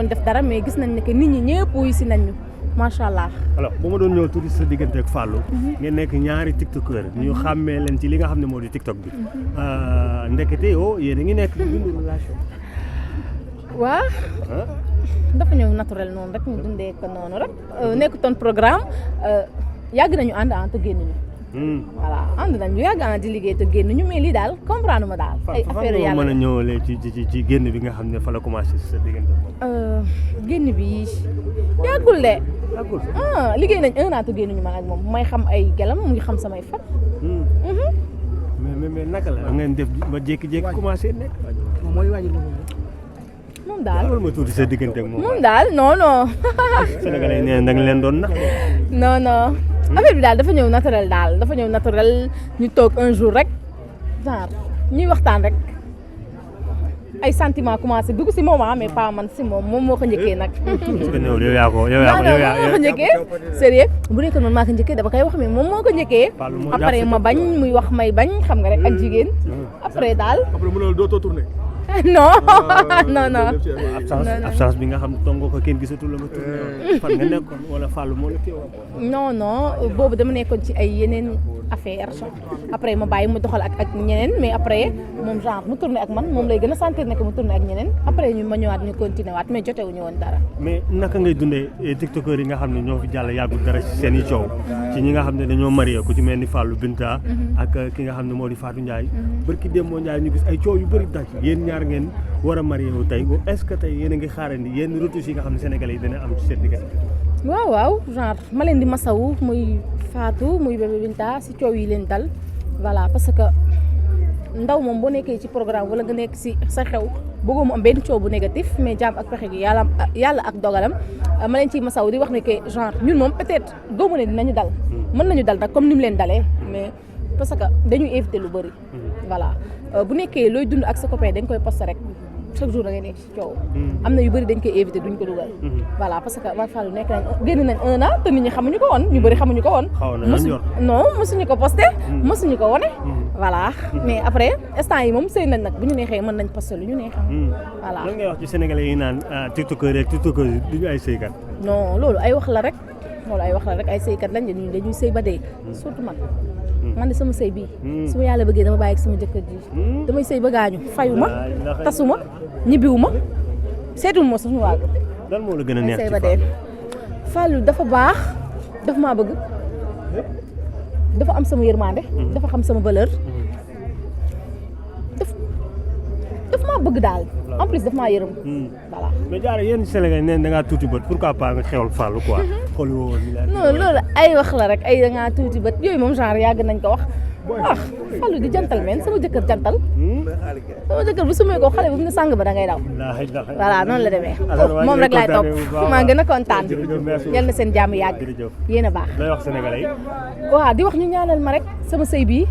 woon def dara mais gis nañ ne que nit ñi ñëpp wuyu si nañ ñu macha allah. alors bu ma doon ñëw tuuti sa diggante ak Fallou. ngeen nekk ñaari tiktokeur ñu xàmmee leen ci li nga xam ne moo di tiktok bi. ndekete yoo yéen a ngi nekk di dund relation. waaw. dafa ñëw naturel noonu rek ñu dundee ko noonu rek nekkutoon programme yàgg nañu ànd te génnuñu. voilà ànd nañu yàgg di liggéey te génnuñu mais lii daal comprendre ma daal. ay affaire yàlla mën a ñëwalee ci génn bi nga xam ne fa la commencé sa diggante moom. génn bi yàggul de. yàggul liggéey nañ 1 an te génnuñu man ak moom may xam ay gelam mu ngi xam samay fan. mais naka la ngeen def ba jékki-jékki commencé nekk. moom daal loolu ma tuuti sa diggante ak moom daal non. Sénégalais yi nee na da nga leen doon nax. non affaire bi daal dafa ñëw naturel ñu toog un jour rek genre ñuy waxtaan rek ay sentiments commencé dugg si moom mais pas man si moom moo ko njëkkee nag. parce que yow yaa ko njëkkee sérieux bu nekkoon man maa ko njëkkee dafa koy wax mais moom moo ko njëkkee. après ma bañ muy wax may bañ xam nga rek ak jigéen. après daal. après mu ne dootoo tourné. non. absence bi nga xam ne tongo ko kenn gisatul la nga tourné fan nga nekkoon wala Fallou moo la teewoon. non boobu dama nekkoon ci ay yeneen affaire après ma bàyyi mu doxal ak ñeneen mais après moom genre mu tourné ak man moom lay gën a sentir ne que mu tourné ak ñeneen après ñu ma ñëwaat ñu continué waat mais jotewuñu woon dara. mais naka ngay dundee tiktokeur yi nga xam ne ñoo fi jàll yàggul dara ci seen i coow ci ñi nga xam ne dañoo marié ku ci mel ni Fallou Binta ak ki nga xam ne moo di Fatou Ndiaye barki Demba Ndiaye ñu gis ay coow yu bëri daj yéen ñaar ngeen war a marié wu tey est-ce que tey yéen a ngi xaarandi yenn retouches yi nga xam ne sénégalais yi dana am ci seen diggante. waaw genre ma leen di masawu muy Fatou muy bébé Binta si coow yi leen dal voilà parce que ndaw moom boo nekkee ci programme wala nga nekk si sa xew bëggoo mu am benn coow bu négatif mais jaam ak pexe gi yàlla ak dogalam ma leen ciy masawu di wax ne que genre ñun moom peut-être doomu ne dinañu dal mën nañu dal nag comme ni mu leen dalee mais parce que dañuy éviter lu bëri voilà bu nekkee looy dund ak sa copain dañ koy poster rek chaque jour da ngay nekk ci coow am na yu bëri dañ koy éviter duñ ko dugal voilà parce que man Fallou nekk nañ génn nañ 1 an te nit ñi xamuñu ko woon ñu bëri xamuñu ko woon mosuñu ko posté mosuñu ko wone voilà mais après instant yi moom sëy nañ nag bu ñu neexee mën nañ posté lu ñu neexee voilà lan ngay wax ci sénégalais yi naan tiktokeur rek tiktokeur yi duñu ay sëykat non loolu ay wax la rek ay sëykat lañ dañuy sëy ba dee surtout man de sama sëy bii su ma yàlla bëggee dama bàyyi ak sama jëkkër ji damay sëy ba gaañu fayu ma tasuma ñibbiwu ma seetul ma suñu waag lan moo la gën a neex sëy ba dee Fallou dafa baax dafa maa bëgg dafa am sama yërmande dafa xam sama valeur dafa maa bëgg daal en plus dafa maa yërëm voilà mais jaare yéen Sénégal neen da ngaa tuuti bët pourquoi pas nga xewal Fallou quoi xool woo non loolu ay wax la rek ay da ngaa tuuti bët yooyu moom genre yàgg nañ ko wax Fallou di jantal men sama jëkkër jantal sama jëkkër bu sumee ko xale bu mu ne sàng ba da ngay daw voilà noonu la demee moom rek laay topp maa gën a kontaan yal na seen jàmm yàgg yéen a baax lay wax sénégalais waaw di wax ñu ñaanal ma rek sama sëy bii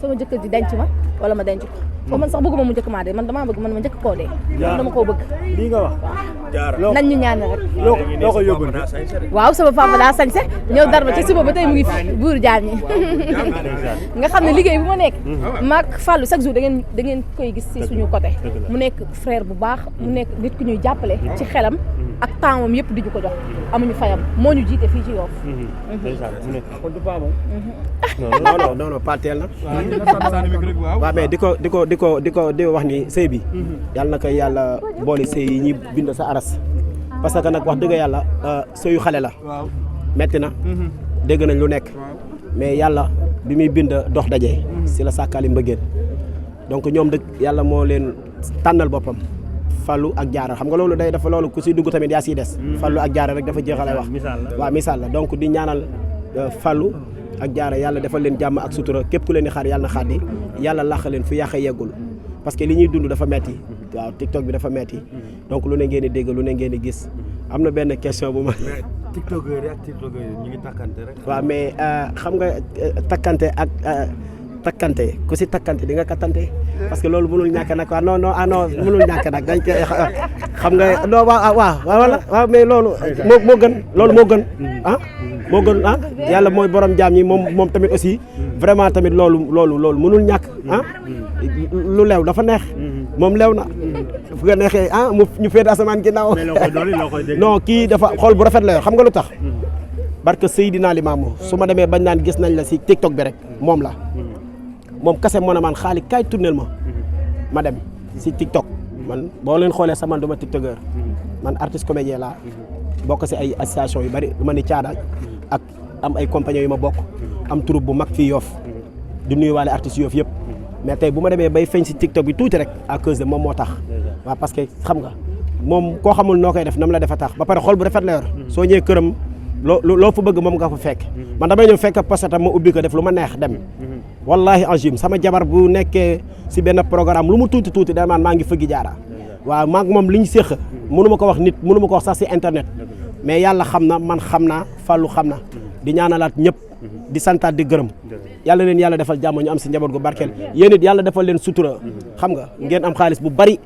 sama jëkkër ji denc ma wala ma denc ko man sax bëgguma mu njëkk maa dee man damaa bëgg man ma njëkk koo dee dama koo bëgg lii nga wax nañ ñu ñaanal rek loo ko yóbbante waaw sama papa daa sañse ñëw dar ba ci suba ba tey mu ngi fi buur jaam ñi nga xam ne liggéey bu ma nekk maak Fallou chaque jour da ngeen koy gis ci suñu côté mu nekk frère bu baax mu nekk nit ku ñuy jàppale ci xelam ak tempsam yëpp di ñu ko jox amuñu fayam moo ñu jiite fii ci Yoff non pas teel na waaw mais di wax ni sëy bi yàlla na ko yàlla boole sëy yi ñi bind sa aras parce que nag wax dëgg yàlla sëyu xale la metti na dégg nañ lu nekk mais yàlla bi muy bind dox daje si la sàkkaali mbëggeel donc ñoom dëgg yàlla moo leen tànnal boppam Fallou ak Diarra xam nga loolu day dafa loolu ku si dugg tamit yaa siy des Fallou ak Diarra rek dafa jeexale wax waaw misaal la donc di ñaanal Fallou ak Diarra yàlla defal leen jàmm ak sutura képp ku leen di xaar yàlla na xaadi yàlla làq leen fu yàq yeggul parce que li ñuy dund dafa metti waaw TikTok bi dafa metti donc lu ne ngeen di dégg lu ne ngeen di gis am na benn question bu ma. tiktokeur yi ak tiktokeur yi ñu ngi takkante rek. waaw mais xam nga takkante ak takkante ku si takkante di nga kattante parce que loolu mënul ñàkk nag waaw non mënul ñàkk nag dañ koy xam nga non waaw mais loolu moo gën loolu moo gën moo gën yàlla mooy borom jaam ñi moom tamit aussi vraiment tamit loolu mënul ñàkk ah lu leew dafa neex moom leew na fu nga neexee ah ñu féete asamaan ginnaaw non kii dafa xool bu rafet la yor xam nga lu tax barke Seydina Limaamu su ma demee bañ naan gis nañ la si TikTok bi rek moom la moom kase moo ne man xaalis kaay tournel ma dem si TikTok man boo leen xoolee sama man duma TikToker man artiste comédien laa bokk si ay association yu bari lu ma ni caada ak am ay compagnie yu ma bokk am troupe bu mag fii Yoff di nuyuwaale artistes Yoff yëpp mais tey bu ma demee bay feeñ si TikTok bi tuuti rek à cause de moom moo tax waaw parce que xam nga moom koo xamul noo koy def nam la defa tax ba pare xool bu rafet la yor soo ñëwee këram loo fa bëgg moom nga fa fekk man damay ñëw fekk posté ma ubbi ko def lu ma neex dem wallahi angim sama jabar bu nekkee si benn programme lu mu tuuti da maa ngi fëggi jaara waaw maa ngi moom li ñu séq mënu ma ko wax nit mënu ma ko wax sax si internet mais yàlla xam na man xam naa Fallou xam na di ñaanalaat ñëpp di santaat di gërëm yàlla leen yàlla defal jàmm ñu am si njaboot gu barkeel yéen it yàlla defal leen sutura xam nga ngeen am xaalis bu bari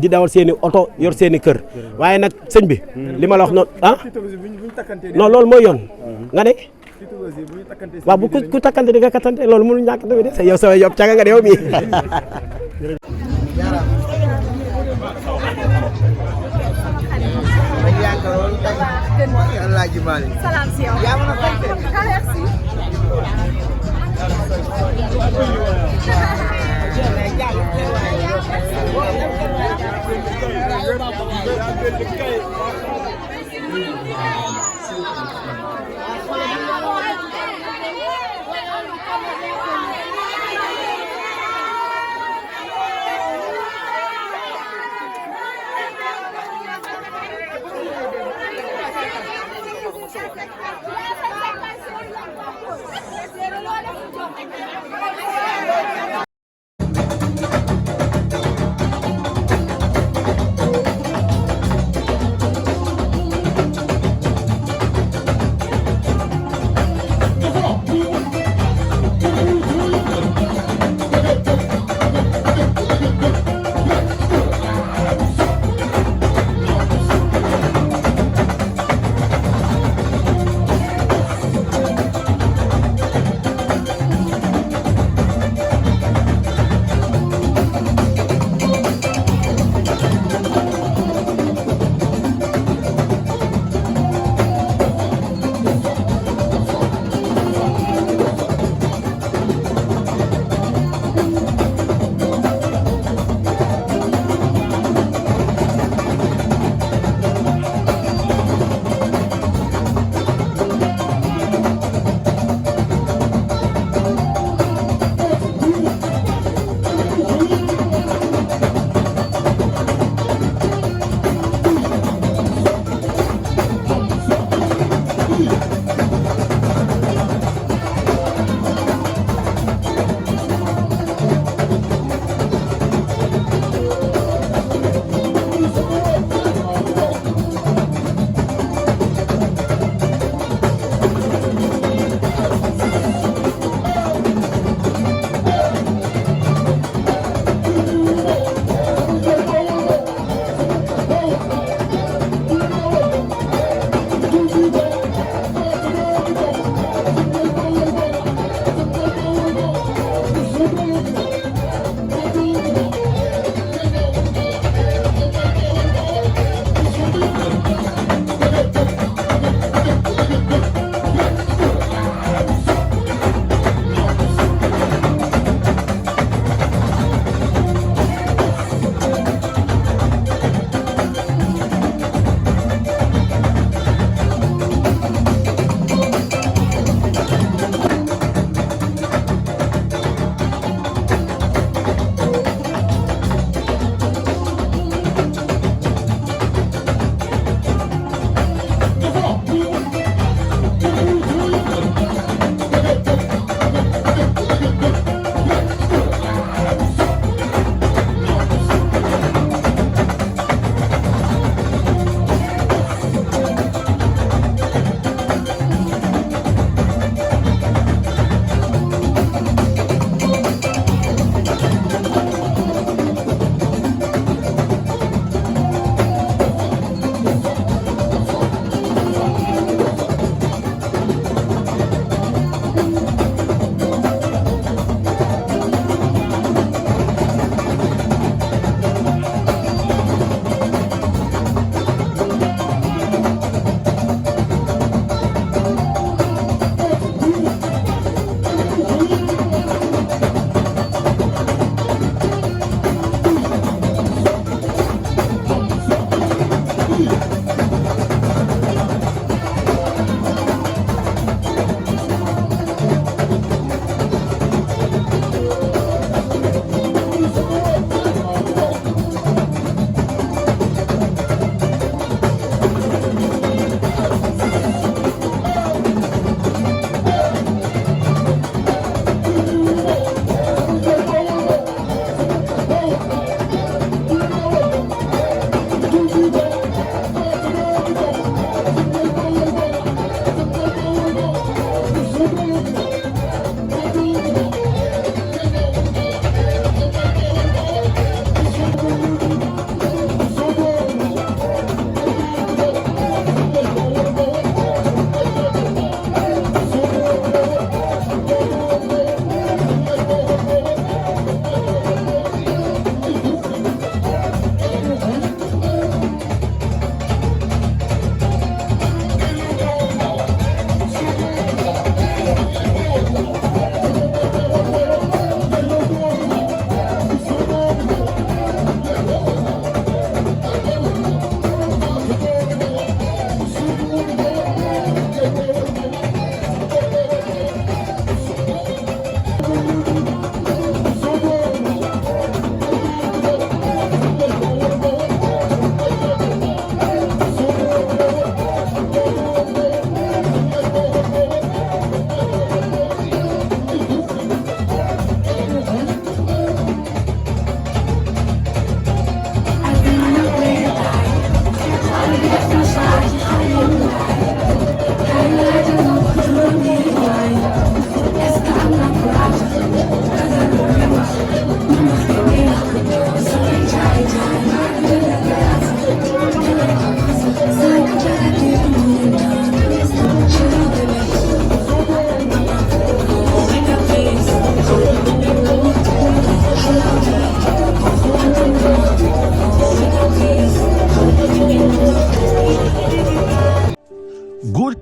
di dawal seen i oto yor seen i kër waaye nag sëñ bi li ma la wax noonu ah non loolu mooy yoon nga ne waaw bu ku takkante di nga kattante loolu mënu ñàkk tamit de yow sa yob caga nga de yow mii Salam si yow. Merci.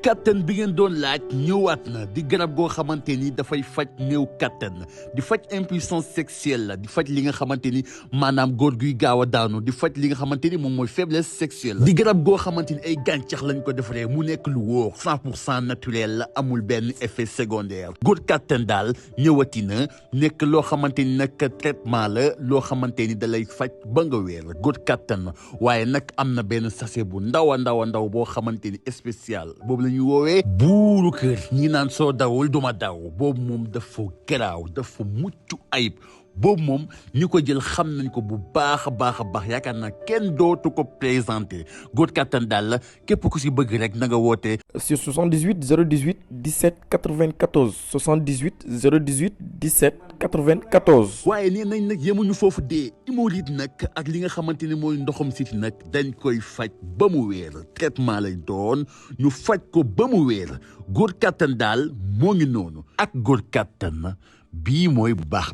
kattan bi ngeen doon laaj ñëwaat na di garab goo xamante ni dafay faj néew kattan di faj impuissance sexuelle la di faj li nga xamante ni maanaam góor guy gaaw a daanu di faj li nga xamante ni moom mooy faiblesse sexuelle di garab goo xamante ni ay gàncax lañ ko defaree mu nekk lu wóor 100% naturel la amul benn effet secondaire góor kattan daal ñëwati na nekk loo xamante ni nag traitement la loo xamante ni da lay faj ba nga wéer góor kattan waaye nag am na benn sachet bu ndaw a ndaw boo xamante ni spécial boobu la ñuy woowee buuru kër ñi naan soo dawul duma daw boobu moom dafa garaaw dafa mucc ayib boobu moom ñu ko jël xam nañ ko bu baax a baax yaakaar naa kenn dootu ko présenté góor kattan daal la képp ku si bëgg rek na nga woote sur 78 018 17 94 78 018 17 94. waaye nee nañ nag yemuñu foofu dee hémorroïde nag ak li nga xamante ni mooy ndoxam siti nag dañ koy faj ba mu wéer traitement lay doon ñu faj ko ba mu wéer góor kattan daal moo ngi noonu ak góor kattan bii mooy bu baax